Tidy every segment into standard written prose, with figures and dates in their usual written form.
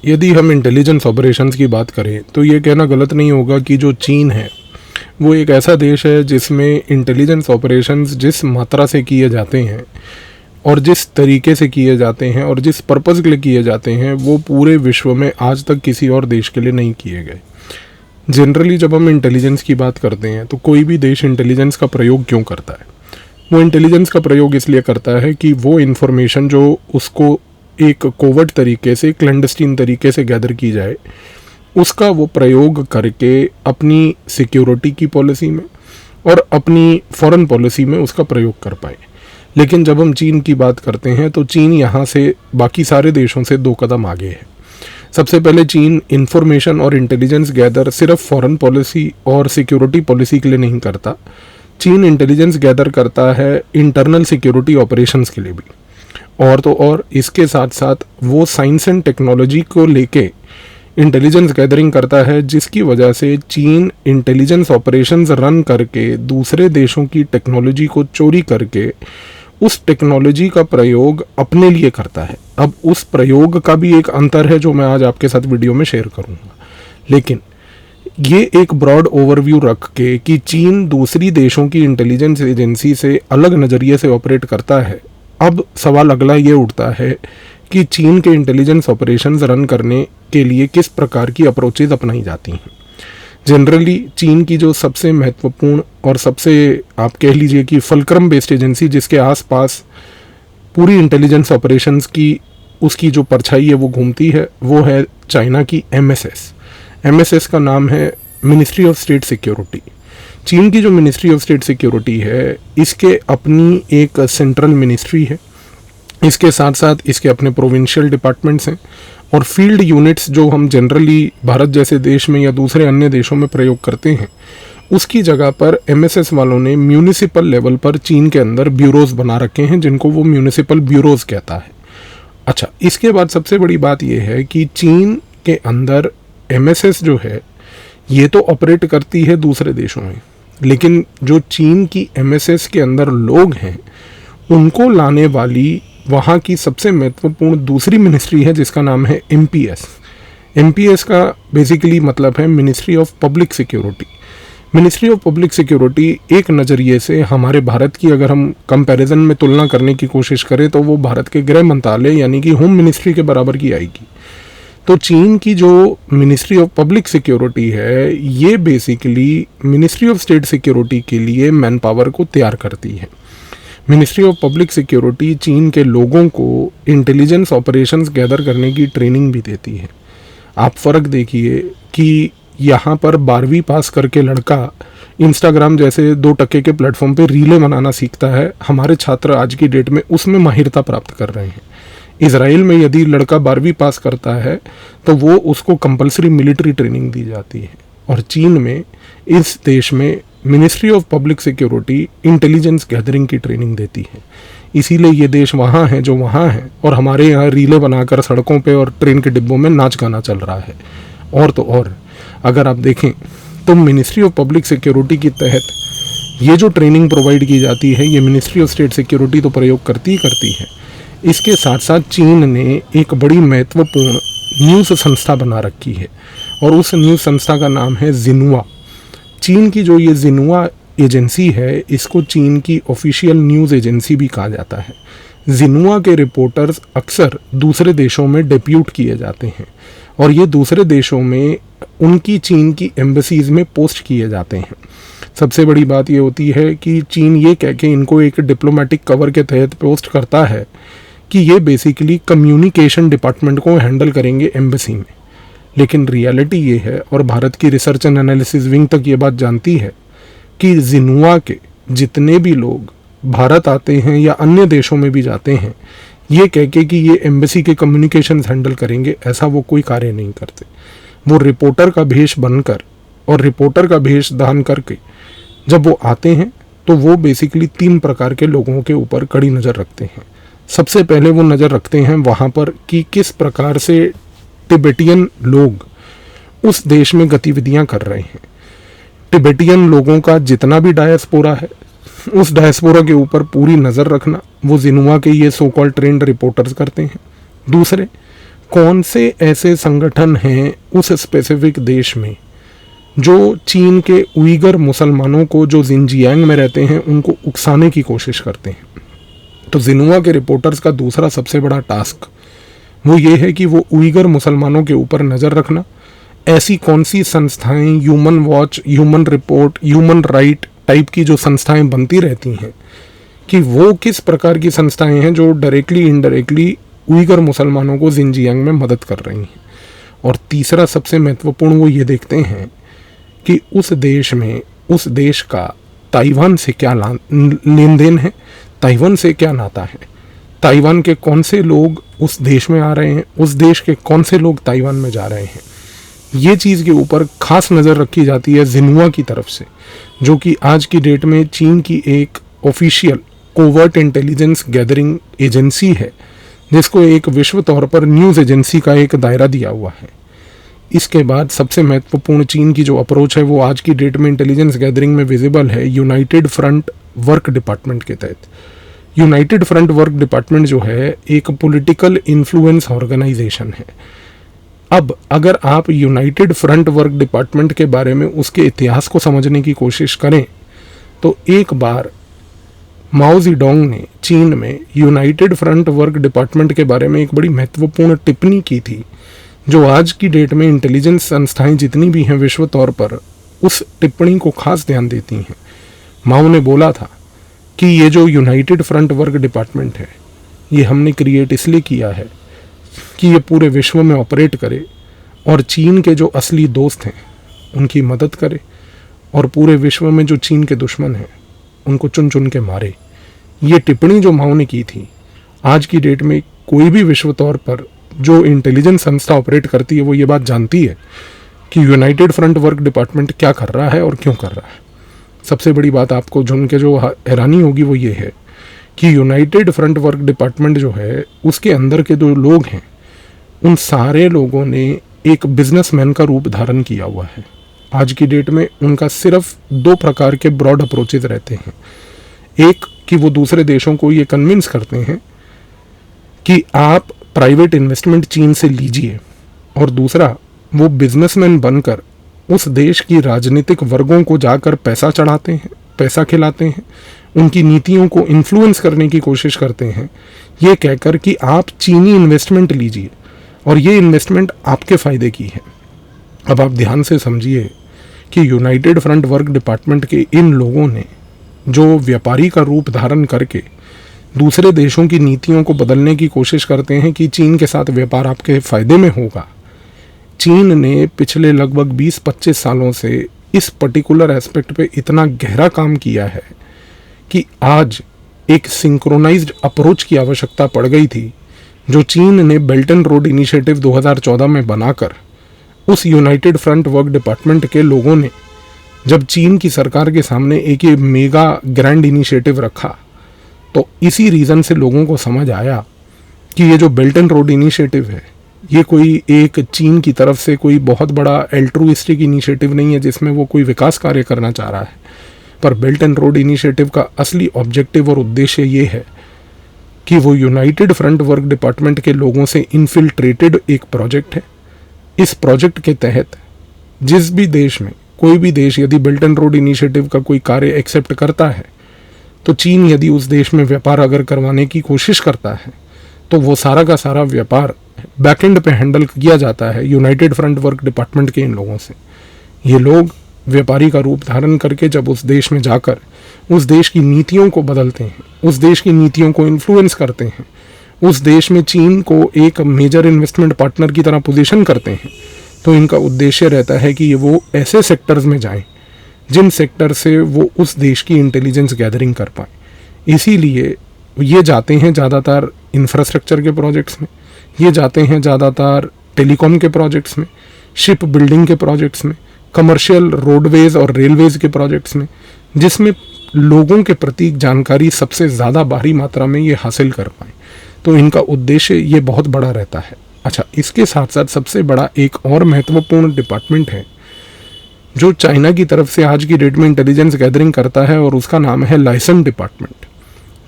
यदि हम intelligence operations की बात करें तो ये कहना गलत नहीं होगा कि जो चीन है वो एक ऐसा देश है जिसमें इंटेलिजेंस ऑपरेशंस जिस मात्रा से किए जाते हैं और जिस तरीके से किए जाते हैं और जिस पर्पज़ के लिए किए जाते हैं वो पूरे विश्व में आज तक किसी और देश के लिए नहीं किए गए। जनरली जब हम इंटेलिजेंस की बात करते हैं तो कोई भी देश इंटेलिजेंस का प्रयोग क्यों करता है? वो इंटेलिजेंस का प्रयोग इसलिए करता है कि वो इन्फॉर्मेशन जो उसको एक कोवर्ट तरीके से, क्लैंडस्टीन तरीके से गैदर की जाए, उसका वो प्रयोग करके अपनी सिक्योरिटी की पॉलिसी में और अपनी फॉरेन पॉलिसी में उसका प्रयोग कर पाए। लेकिन जब हम चीन की बात करते हैं तो चीन यहाँ से बाकी सारे देशों से 2 कदम आगे है। सबसे पहले चीन इंफॉर्मेशन और इंटेलिजेंस गैदर सिर्फ फॉरेन पॉलिसी और सिक्योरिटी पॉलिसी के लिए नहीं करता, चीन इंटेलिजेंस गैदर करता है इंटरनल सिक्योरिटी ऑपरेशंस के लिए भी। और तो और इसके साथ साथ वो साइंस एंड टेक्नोलॉजी को लेके इंटेलिजेंस गैदरिंग करता है, जिसकी वजह से चीन इंटेलिजेंस ऑपरेशंस रन करके दूसरे देशों की टेक्नोलॉजी को चोरी करके उस टेक्नोलॉजी का प्रयोग अपने लिए करता है। अब उस प्रयोग का भी एक अंतर है जो मैं आज आपके साथ वीडियो में शेयर करूंगा। लेकिन ये एक ब्रॉड ओवरव्यू रख के कि चीन दूसरी देशों की इंटेलिजेंस एजेंसी से अलग नज़रिए से ऑपरेट करता है, अब सवाल अगला ये उठता है कि चीन के इंटेलिजेंस ऑपरेशंस रन करने के लिए किस प्रकार की अप्रोचेज अपनाई जाती हैं। जनरली चीन की जो सबसे महत्वपूर्ण और सबसे आप कह लीजिए कि फुलक्रम बेस्ड एजेंसी जिसके आसपास पूरी इंटेलिजेंस ऑपरेशंस की उसकी जो परछाई है वो घूमती है, वो है चाइना की MSS। MSS का नाम है मिनिस्ट्री ऑफ स्टेट सिक्योरिटी। चीन की जो मिनिस्ट्री ऑफ स्टेट सिक्योरिटी है इसके अपनी एक सेंट्रल मिनिस्ट्री है, इसके साथ साथ इसके अपने प्रोविंशियल डिपार्टमेंट्स हैं और फील्ड यूनिट्स जो हम जनरली भारत जैसे देश में या दूसरे अन्य देशों में प्रयोग करते हैं, उसकी जगह पर MSS वालों ने म्यूनिसिपल लेवल पर चीन के अंदर ब्यूरोज बना रखे हैं जिनको वो म्यूनिसिपल ब्यूरोज कहता है। अच्छा, इसके बाद सबसे बड़ी बात यह है कि चीन के अंदर MSS जो है ये तो ऑपरेट करती है दूसरे देशों में, लेकिन जो चीन की MSS के अंदर लोग हैं उनको लाने वाली वहाँ की सबसे महत्वपूर्ण दूसरी मिनिस्ट्री है जिसका नाम है MPS का बेसिकली मतलब है ministry of public security. Ministry of public security एक नज़रिए से हमारे भारत की अगर हम कंपैरिजन में तुलना करने की कोशिश करें तो वो भारत के गृह मंत्रालय यानी कि होम मिनिस्ट्री के बराबर की आएगी। तो चीन की जो मिनिस्ट्री ऑफ पब्लिक सिक्योरिटी है ये basically ministry of state security के लिए मैन पावर को तैयार करती है। मिनिस्ट्री ऑफ पब्लिक सिक्योरिटी चीन के लोगों को इंटेलिजेंस ऑपरेशंस गैदर करने की ट्रेनिंग भी देती है। आप फ़र्क देखिए कि यहाँ पर 12वीं पास करके लड़का इंस्टाग्राम जैसे 2 टके के प्लेटफॉर्म पे रीलें बनाना सीखता है, हमारे छात्र आज की डेट में उसमें माहिरता प्राप्त कर रहे हैं। इजराइल में यदि लड़का 12वीं पास करता है तो वो उसको कंपलसरी मिलिट्री ट्रेनिंग दी जाती है, और चीन में, इस देश में ministry of public security intelligence gathering की ट्रेनिंग देती है। इसीलिए ये देश वहाँ है जो वहाँ है और हमारे यहाँ रीले बनाकर सड़कों पे और ट्रेन के डिब्बों में नाच गाना चल रहा है। और तो और अगर आप देखें तो मिनिस्ट्री ऑफ पब्लिक सिक्योरिटी के तहत ये जो ट्रेनिंग प्रोवाइड की जाती है ये मिनिस्ट्री ऑफ स्टेट सिक्योरिटी तो प्रयोग करती ही करती है। इसके साथ साथ चीन ने एक बड़ी महत्वपूर्ण न्यूज़ संस्था बना रखी है और उस न्यूज़ संस्था का नाम है जिन्हुआ। चीन की जो ये जिन्हुआ एजेंसी है इसको चीन की ऑफिशियल न्यूज़ एजेंसी भी कहा जाता है। जिन्हुआ के रिपोर्टर्स अक्सर दूसरे देशों में डेप्यूट किए जाते हैं और ये दूसरे देशों में उनकी चीन की एम्बेसीज में पोस्ट किए जाते हैं। सबसे बड़ी बात ये होती है कि चीन ये कह के इनको एक डिप्लोमेटिक कवर के तहत पोस्ट करता है कि ये बेसिकली कम्युनिकेशन डिपार्टमेंट को हैंडल करेंगे एम्बेसी में, लेकिन रियलिटी ये है और भारत की रिसर्च एंड एनालिसिस विंग तक ये बात जानती है कि जिन्हुआ के जितने भी लोग भारत आते हैं या अन्य देशों में भी जाते हैं ये कह के कि ये एम्बेसी के कम्युनिकेशन हैंडल करेंगे, ऐसा वो कोई कार्य नहीं करते। वो रिपोर्टर का भेष बनकर और रिपोर्टर का भेष धारण करके जब वो आते हैं तो वो बेसिकली 3 प्रकार के लोगों के ऊपर कड़ी नज़र रखते हैं। सबसे पहले वो नज़र रखते हैं वहाँ पर कि किस प्रकार से तिब्बतियन लोग उस देश में गतिविधियाँ कर रहे हैं। तिब्बतियन लोगों का जितना भी डायस्पोरा है उस डायस्पोरा के ऊपर पूरी नज़र रखना वो जिन्हुआ के ये सो कॉल्ड ट्रेंड रिपोर्टर्स करते हैं। दूसरे, कौन से ऐसे संगठन हैं उस स्पेसिफिक देश में जो चीन के उइगर मुसलमानों को जो जिनजियांग में रहते हैं उनको उकसाने की कोशिश करते हैं। तो जिन्हुआ के रिपोर्टर्स का दूसरा सबसे बड़ा टास्क वो ये है कि वो उइगर मुसलमानों के ऊपर नज़र रखना, ऐसी कौन सी संस्थाएं, human watch, human report, human right type की जो संस्थाएं बनती रहती हैं, कि वो किस प्रकार की संस्थाएं हैं जो डायरेक्टली इनडायरेक्टली उइगर मुसलमानों को जिनजियांग में मदद कर रही हैं। और तीसरा सबसे महत्वपूर्ण वो ये देखते हैं कि उस देश में, उस देश का ताइवान से क्या लेन देन है, ताइवान से क्या नाता है, ताइवान के कौन से लोग उस देश में आ रहे हैं, उस देश के कौन से लोग ताइवान में जा रहे हैं। ये चीज़ के ऊपर खास नज़र रखी जाती है जिन्हुआ की तरफ से, जो कि आज की डेट में चीन की एक official covert intelligence gathering agency है, जिसको एक विश्व तौर पर न्यूज़ एजेंसी का एक दायरा दिया हुआ है। इसके बाद सबसे महत्वपूर्ण चीन की जो अप्रोच है वो आज की डेट में इंटेलिजेंस गैदरिंग में विजिबल है यूनाइटेड फ्रंट वर्क डिपार्टमेंट के तहत। यूनाइटेड फ्रंट वर्क डिपार्टमेंट जो है एक पॉलिटिकल इन्फ्लुएंस ऑर्गेनाइजेशन है। अब अगर आप यूनाइटेड फ्रंट वर्क डिपार्टमेंट के बारे में उसके इतिहास को समझने की कोशिश करें तो एक बार माओ ज़ेडोंग ने चीन में यूनाइटेड फ्रंट वर्क डिपार्टमेंट के बारे में एक बड़ी महत्वपूर्ण टिप्पणी की थी, जो आज की डेट में इंटेलिजेंस संस्थाएं जितनी भी हैं विश्व तौर पर उस टिप्पणी को खास ध्यान देती हैं। माओ ने बोला था कि ये जो यूनाइटेड फ्रंट वर्क डिपार्टमेंट है ये हमने क्रिएट इसलिए किया है कि ये पूरे विश्व में ऑपरेट करे और चीन के जो असली दोस्त हैं उनकी मदद करे और पूरे विश्व में जो चीन के दुश्मन हैं उनको चुन चुन के मारे। ये टिप्पणी जो माओ ने की थी, आज की डेट में कोई भी विश्व तौर पर जो इंटेलिजेंस संस्था ऑपरेट करती है वो ये बात जानती है कि यूनाइटेड फ्रंट वर्क डिपार्टमेंट क्या कर रहा है और क्यों कर रहा है। सबसे बड़ी बात आपको सुन के जो हैरानी होगी वो ये है कि यूनाइटेड फ्रंट वर्क डिपार्टमेंट जो है उसके अंदर के जो लोग हैं उन सारे लोगों ने एक बिजनेसमैन का रूप धारण किया हुआ है। आज की डेट में उनका सिर्फ दो प्रकार के ब्रॉड अप्रोचेज रहते हैं। एक कि वो दूसरे देशों को ये कन्विंस करते हैं कि आप प्राइवेट इन्वेस्टमेंट चीन से लीजिए, और दूसरा वो बिजनेसमैन बनकर उस देश की राजनीतिक वर्गों को जाकर पैसा चढ़ाते हैं, पैसा खिलाते हैं, उनकी नीतियों को इन्फ्लुएंस करने की कोशिश करते हैं, ये कहकर कि आप चीनी इन्वेस्टमेंट लीजिए और ये इन्वेस्टमेंट आपके फ़ायदे की है। अब आप ध्यान से समझिए कि यूनाइटेड फ्रंट वर्क डिपार्टमेंट के इन लोगों ने जो व्यापारी का रूप धारण करके दूसरे देशों की नीतियों को बदलने की कोशिश करते हैं कि चीन के साथ व्यापार आपके फ़ायदे में होगा। चीन ने पिछले लगभग 20-25 सालों से इस पर्टिकुलर एस्पेक्ट पे इतना गहरा काम किया है कि आज एक सिंक्रोनाइज्ड अप्रोच की आवश्यकता पड़ गई थी, जो चीन ने बेल्ट एंड रोड इनिशिएटिव 2014 में बनाकर उस यूनाइटेड फ्रंट वर्क डिपार्टमेंट के लोगों ने जब चीन की सरकार के सामने एक ये मेगा ग्रैंड इनिशिएटिव रखा, तो इसी रीज़न से लोगों को समझ आया कि ये जो बेल्ट एंड रोड इनिशिएटिव है ये कोई एक चीन की तरफ से कोई बहुत बड़ा एल्ट्रुइस्टिक इनिशिएटिव नहीं है जिसमें वो कोई विकास कार्य करना चाह रहा है, पर बेल्ट एंड रोड इनिशिएटिव का असली ऑब्जेक्टिव और उद्देश्य ये है कि वो यूनाइटेड फ्रंट वर्क डिपार्टमेंट के लोगों से इन्फिल्ट्रेटेड एक प्रोजेक्ट है। इस प्रोजेक्ट के तहत जिस भी देश में, कोई भी देश यदि बेल्ट एंड रोड इनिशिएटिव का कोई कार्य एक्सेप्ट करता है, तो चीन यदि उस देश में व्यापार अगर करवाने की कोशिश करता है तो वो सारा का सारा व्यापार बैकएंड पे हैंडल किया जाता है यूनाइटेड फ्रंट वर्क डिपार्टमेंट के इन लोगों से। ये लोग व्यापारी का रूप धारण करके जब उस देश में जाकर उस देश की नीतियों को बदलते हैं, उस देश की नीतियों को इन्फ्लुएंस करते हैं, उस देश में चीन को एक मेजर इन्वेस्टमेंट पार्टनर की तरह पोजीशन करते हैं, तो इनका उद्देश्य रहता है कि ये वो ऐसे सेक्टर्स में जाएं जिन सेक्टर से वो उस देश की इंटेलिजेंस गैदरिंग कर पाएँ। इसीलिए ये जाते हैं ज़्यादातर इंफ्रास्ट्रक्चर के प्रोजेक्ट्स में, ये जाते हैं ज़्यादातर टेलीकॉम के प्रोजेक्ट्स में, शिप बिल्डिंग के प्रोजेक्ट्स में, कमर्शियल रोडवेज और रेलवेज़ के प्रोजेक्ट्स में, जिसमें लोगों के प्रति जानकारी सबसे ज़्यादा भारी मात्रा में ये हासिल कर पाएँ। तो इनका उद्देश्य ये बहुत बड़ा रहता है। अच्छा, इसके साथ साथ सबसे बड़ा एक और महत्वपूर्ण डिपार्टमेंट है जो चाइना की तरफ से आज की डेट में इंटेलिजेंस गैदरिंग करता है, और उसका नाम है लाइसेंस डिपार्टमेंट।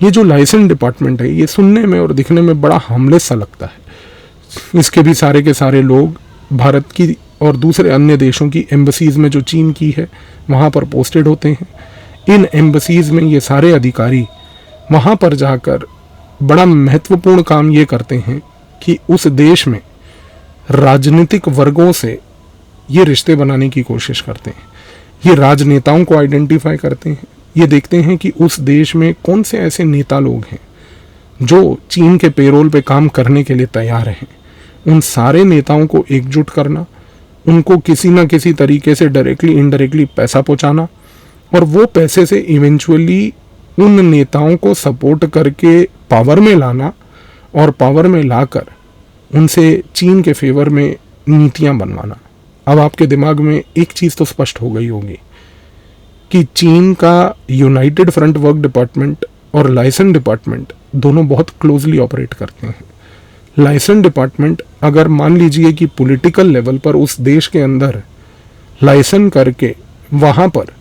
ये जो लाइसेंस डिपार्टमेंट है ये सुनने में और दिखने में बड़ा हार्मलेस सा लगता है। इसके भी सारे के सारे लोग भारत की और दूसरे अन्य देशों की एम्बसीज़ में जो चीन की है वहाँ पर पोस्टेड होते हैं। इन एम्बसीज़ में ये सारे अधिकारी वहाँ पर जाकर बड़ा महत्वपूर्ण काम ये करते हैं कि उस देश में राजनीतिक वर्गों से ये रिश्ते बनाने की कोशिश करते हैं। ये राजनेताओं को आइडेंटिफाई करते हैं। ये देखते हैं कि उस देश में कौन से ऐसे नेता लोग हैं जो चीन के पेरोल पे काम करने के लिए तैयार हैं। उन सारे नेताओं को एकजुट करना, उनको किसी ना किसी तरीके से डायरेक्टली इनडायरेक्टली पैसा पहुंचाना और वो पैसे से इवेंचुअली उन नेताओं को सपोर्ट करके पावर में लाना और पावर में लाकर उनसे चीन के फेवर में नीतियां बनवाना। अब आपके दिमाग में एक चीज़ तो स्पष्ट हो गई होगी कि चीन का यूनाइटेड फ्रंट वर्क डिपार्टमेंट और लाइसेंस डिपार्टमेंट दोनों बहुत क्लोजली ऑपरेट करते हैं। लाइसेंस डिपार्टमेंट अगर मान लीजिए कि पॉलिटिकल लेवल पर उस देश के अंदर लाइसेंस करके वहाँ पर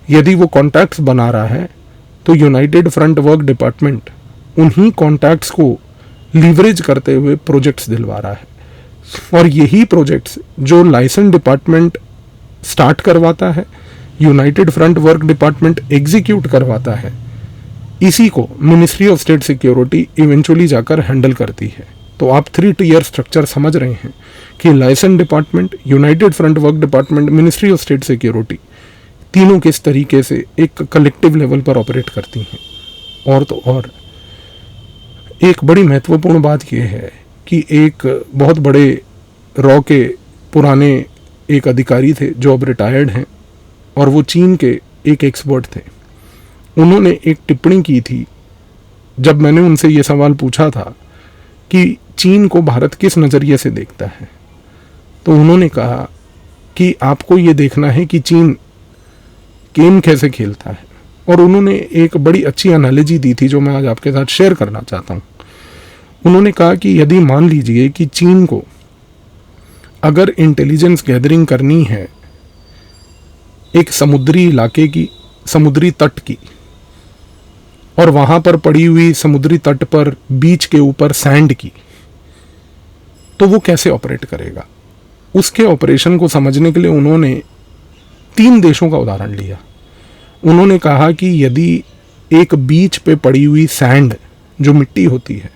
यदि वो कॉन्टैक्ट्स बना रहा है तो यूनाइटेड फ्रंट वर्क डिपार्टमेंट उन्हीं कॉन्टैक्ट्स को लीवरेज करते हुए प्रोजेक्ट्स दिलवा रहा है। और यही प्रोजेक्ट्स जो लाइसेंस डिपार्टमेंट स्टार्ट करवाता है, United front work department execute करवाता है, इसी को ministry of state security eventually जाकर हैंडल करती है। तो आप 3 टियर स्ट्रक्चर समझ रहे हैं कि licence department, united front work department, ministry of state security तीनों किस तरीके से एक कलेक्टिव लेवल पर ऑपरेट करती हैं। और तो और एक बड़ी महत्वपूर्ण बात यह है कि एक बहुत बड़े रॉ के पुराने एक अधिकारी थे जो अब रिटायर्ड हैं और वो चीन के एक एक्सपर्ट थे। उन्होंने एक टिप्पणी की थी जब मैंने उनसे ये सवाल पूछा था कि चीन को भारत किस नज़रिए से देखता है, तो उन्होंने कहा कि आपको ये देखना है कि चीन गेम कैसे खेलता है। और उन्होंने एक बड़ी अच्छी एनालॉजी दी थी जो मैं आज आपके साथ शेयर करना चाहता हूँ। उन्होंने कहा कि यदि मान लीजिए कि चीन को अगर इंटेलिजेंस गैदरिंग करनी है एक समुद्री इलाके की, समुद्री तट की, और वहाँ पर पड़ी हुई समुद्री तट पर बीच के ऊपर सैंड की, तो वो कैसे ऑपरेट करेगा। उसके ऑपरेशन को समझने के लिए उन्होंने 3 देशों का उदाहरण लिया। उन्होंने कहा कि यदि एक बीच पे पड़ी हुई सैंड जो मिट्टी होती है,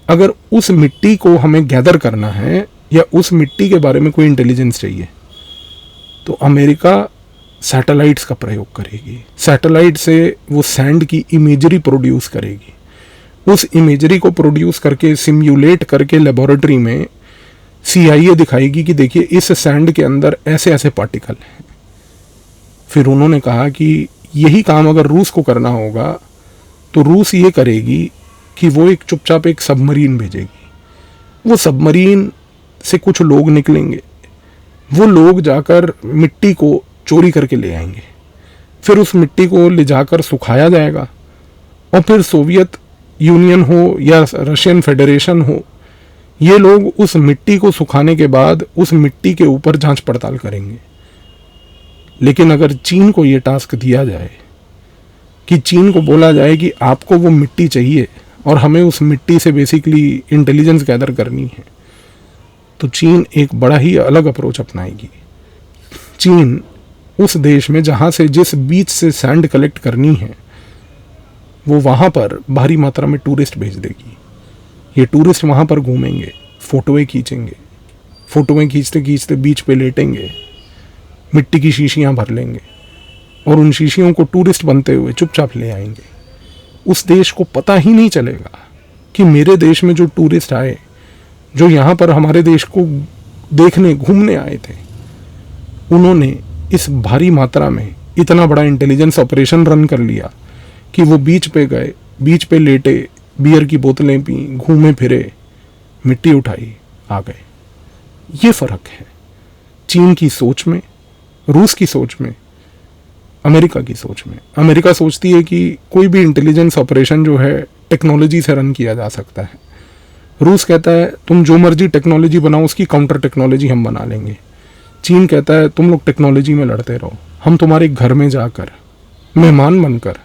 अगर उस मिट्टी को हमें गैदर करना है या उस मिट्टी के बारे में कोई इंटेलिजेंस चाहिए, तो अमेरिका सैटेलाइट्स का प्रयोग करेगी। सैटेलाइट से वो सैंड की इमेजरी प्रोड्यूस करेगी। उस इमेजरी को प्रोड्यूस करके सिम्युलेट करके लेबोरेटरी में CIA दिखाएगी कि देखिए इस सैंड के अंदर ऐसे ऐसे पार्टिकल हैं। फिर उन्होंने कहा कि यही काम अगर रूस को करना होगा तो रूस ये करेगी कि वो एक चुपचाप एक सबमरीन भेजेगी। वो सबमरीन से कुछ लोग निकलेंगे, वो लोग जाकर मिट्टी को चोरी करके ले आएंगे, फिर उस मिट्टी को ले जाकर सुखाया जाएगा और फिर सोवियत यूनियन हो या रशियन फेडरेशन हो, ये लोग उस मिट्टी को सुखाने के बाद उस मिट्टी के ऊपर जांच पड़ताल करेंगे। लेकिन अगर चीन को ये टास्क दिया जाए कि चीन को बोला जाए कि आपको वो मिट्टी चाहिए और हमें उस मिट्टी से बेसिकली इंटेलिजेंस गैदर करनी है, तो चीन एक बड़ा ही अलग अप्रोच अपनाएगी। चीन उस देश में जहाँ से जिस बीच से सैंड कलेक्ट करनी है वो वहाँ पर भारी मात्रा में टूरिस्ट भेज देगी। ये टूरिस्ट वहाँ पर घूमेंगे, फ़ोटोएँ खींचेंगे, फ़ोटोएँ खींचते खींचते बीच पे लेटेंगे, मिट्टी की शीशियाँ भर लेंगे और उन शीशियों को टूरिस्ट बनते हुए चुपचाप ले आएंगे। उस देश को पता ही नहीं चलेगा कि मेरे देश में जो टूरिस्ट आए, जो यहाँ पर हमारे देश को देखने घूमने आए थे, उन्होंने इस भारी मात्रा में इतना बड़ा इंटेलिजेंस ऑपरेशन रन कर लिया कि वो बीच पे गए, बीच पे लेटे, बियर की बोतलें पी, घूमे फिरे, मिट्टी उठाई, आ गए। ये फ़र्क है चीन की सोच में, रूस की सोच में, अमेरिका की सोच में। अमेरिका सोचती है कि कोई भी इंटेलिजेंस ऑपरेशन जो है टेक्नोलॉजी से रन किया जा सकता है। रूस कहता है तुम जो मर्जी टेक्नोलॉजी बनाओ, उसकी काउंटर टेक्नोलॉजी हम बना लेंगे। चीन कहता है तुम लोग टेक्नोलॉजी में लड़ते रहो, हम तुम्हारे घर में जाकर मेहमान बनकर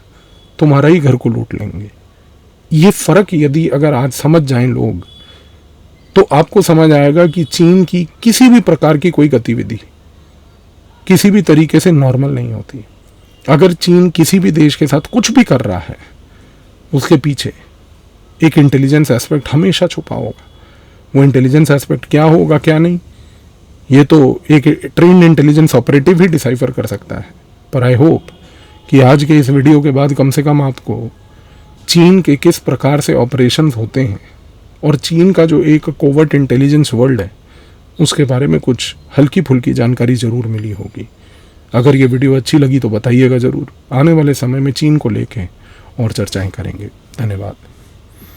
तुम्हारा ही घर को लूट लेंगे। ये फ़र्क यदि अगर आज समझ जाएं लोग, तो आपको समझ आएगा कि चीन की किसी भी प्रकार की कोई गतिविधि किसी भी तरीके से नॉर्मल नहीं होती। अगर चीन किसी भी देश के साथ कुछ भी कर रहा है, उसके पीछे एक इंटेलिजेंस एस्पेक्ट हमेशा छुपा होगा। वो इंटेलिजेंस एस्पेक्ट क्या होगा क्या नहीं, ये तो एक ट्रेन्ड इंटेलिजेंस ऑपरेटिव ही डिसाइफर कर सकता है। पर आई होप कि आज के इस वीडियो के बाद कम से कम आपको चीन के किस प्रकार से ऑपरेशंस होते हैं और चीन का जो एक कोवर्ट इंटेलिजेंस वर्ल्ड है उसके बारे में कुछ हल्की फुल्की जानकारी ज़रूर मिली होगी। अगर ये वीडियो अच्छी लगी तो बताइएगा ज़रूर। आने वाले समय में चीन को लेके और चर्चाएं करेंगे। धन्यवाद।